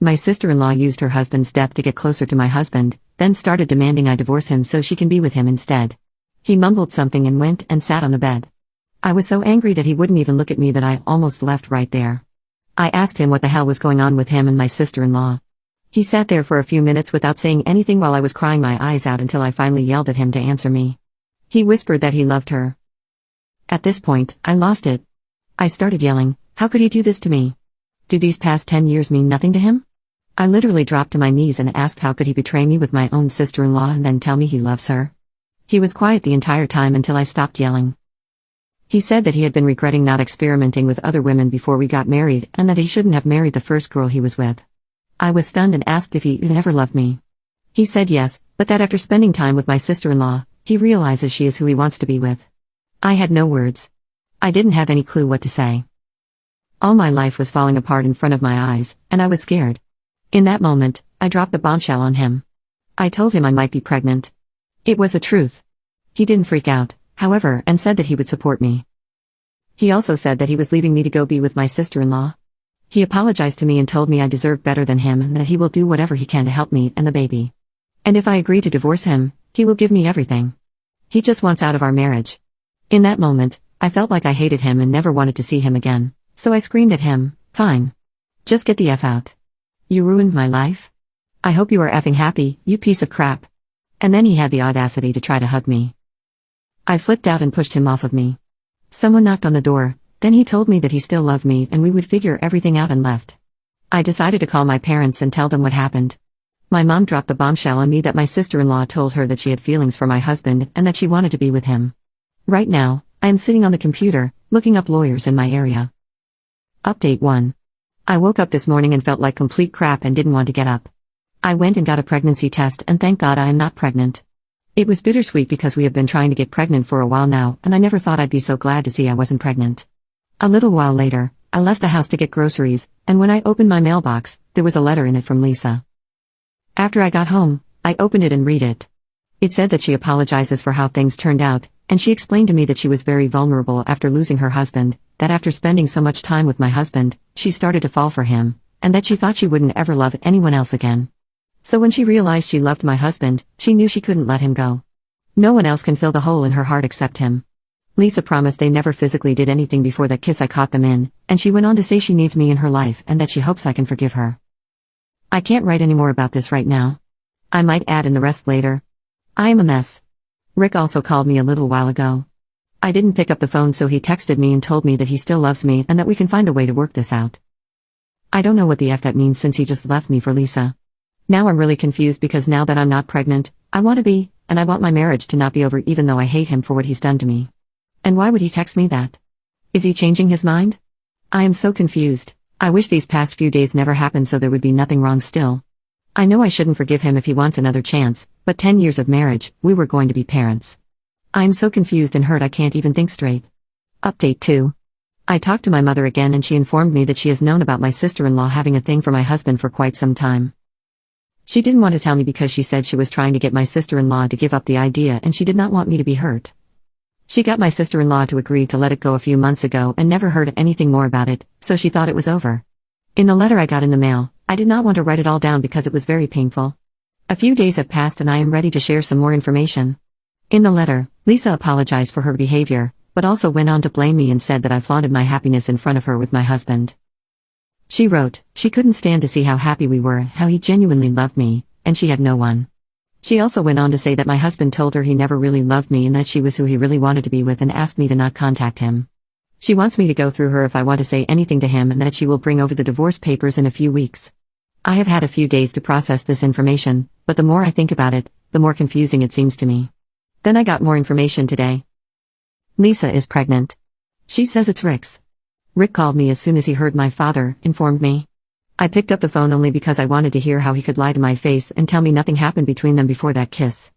My sister-in-law used her husband's death to get closer to my husband, then started demanding I divorce him so she can be with him instead. He mumbled something and went and sat on the bed. I was so angry that he wouldn't even look at me that I almost left right there. I asked him what the hell was going on with him and my sister-in-law. He sat there for a few minutes without saying anything while I was crying my eyes out until I finally yelled at him to answer me. He whispered that he loved her. At this point, I lost it. I started yelling, how could he do this to me? Do these past 10 years mean nothing to him? I literally dropped to my knees and asked how could he betray me with my own sister-in-law and then tell me he loves her. He was quiet the entire time until I stopped yelling. He said that he had been regretting not experimenting with other women before we got married and that he shouldn't have married the first girl he was with. I was stunned and asked if he ever loved me. He said yes, but that after spending time with my sister-in-law, he realizes she is who he wants to be with. I had no words. I didn't have any clue what to say. All my life was falling apart in front of my eyes, and I was scared. In that moment, I dropped a bombshell on him. I told him I might be pregnant. It was the truth. He didn't freak out, however, and said that he would support me. He also said that he was leaving me to go be with my sister-in-law. He apologized to me and told me I deserve better than him and that he will do whatever he can to help me and the baby. And if I agree to divorce him, he will give me everything. He just wants out of our marriage. In that moment, I felt like I hated him and never wanted to see him again, so I screamed at him, fine. Just get the F out. You ruined my life? I hope you are effing happy, you piece of crap. And then he had the audacity to try to hug me. I flipped out and pushed him off of me. Someone knocked on the door. Then he told me that he still loved me and we would figure everything out and left. I decided to call my parents and tell them what happened. My mom dropped a bombshell on me that my sister-in-law told her that she had feelings for my husband and that she wanted to be with him. Right now, I am sitting on the computer, looking up lawyers in my area. Update 1. I woke up this morning and felt like complete crap and didn't want to get up. I went and got a pregnancy test and thank God I am not pregnant. It was bittersweet because we have been trying to get pregnant for a while now and I never thought I'd be so glad to see I wasn't pregnant. A little while later, I left the house to get groceries, and when I opened my mailbox, there was a letter in it from Lisa. After I got home, I opened it and read it. It said that she apologizes for how things turned out, and she explained to me that she was very vulnerable after losing her husband, that after spending so much time with my husband, she started to fall for him, and that she thought she wouldn't ever love anyone else again. So when she realized she loved my husband, she knew she couldn't let him go. No one else can fill the hole in her heart except him. Lisa promised they never physically did anything before that kiss I caught them in, and she went on to say she needs me in her life and that she hopes I can forgive her. I can't write any more about this right now. I might add in the rest later. I am a mess. Rick also called me a little while ago. I didn't pick up the phone so he texted me and told me that he still loves me and that we can find a way to work this out. I don't know what the F that means since he just left me for Lisa. Now I'm really confused because now that I'm not pregnant, I want to be, and I want my marriage to not be over even though I hate him for what he's done to me. And why would he text me that? Is he changing his mind? I am so confused. I wish these past few days never happened so there would be nothing wrong still. I know I shouldn't forgive him if he wants another chance, but 10 years of marriage, we were going to be parents. I am so confused and hurt I can't even think straight. Update 2. I talked to my mother again and she informed me that she has known about my sister-in-law having a thing for my husband for quite some time. She didn't want to tell me because she said she was trying to get my sister-in-law to give up the idea and she did not want me to be hurt. She got my sister-in-law to agree to let it go a few months ago and never heard anything more about it, so she thought it was over. In the letter I got in the mail, I did not want to write it all down because it was very painful. A few days have passed and I am ready to share some more information. In the letter, Lisa apologized for her behavior, but also went on to blame me and said that I flaunted my happiness in front of her with my husband. She wrote, she couldn't stand to see how happy we were, how he genuinely loved me, and she had no one. She also went on to say that my husband told her he never really loved me and that she was who he really wanted to be with and asked me to not contact him. She wants me to go through her if I want to say anything to him and that she will bring over the divorce papers in a few weeks. I have had a few days to process this information, but the more I think about it, the more confusing it seems to me. Then I got more information today. Lisa is pregnant. She says it's Rick's. Rick called me as soon as he heard my father informed me. I picked up the phone only because I wanted to hear how he could lie to my face and tell me nothing happened between them before that kiss.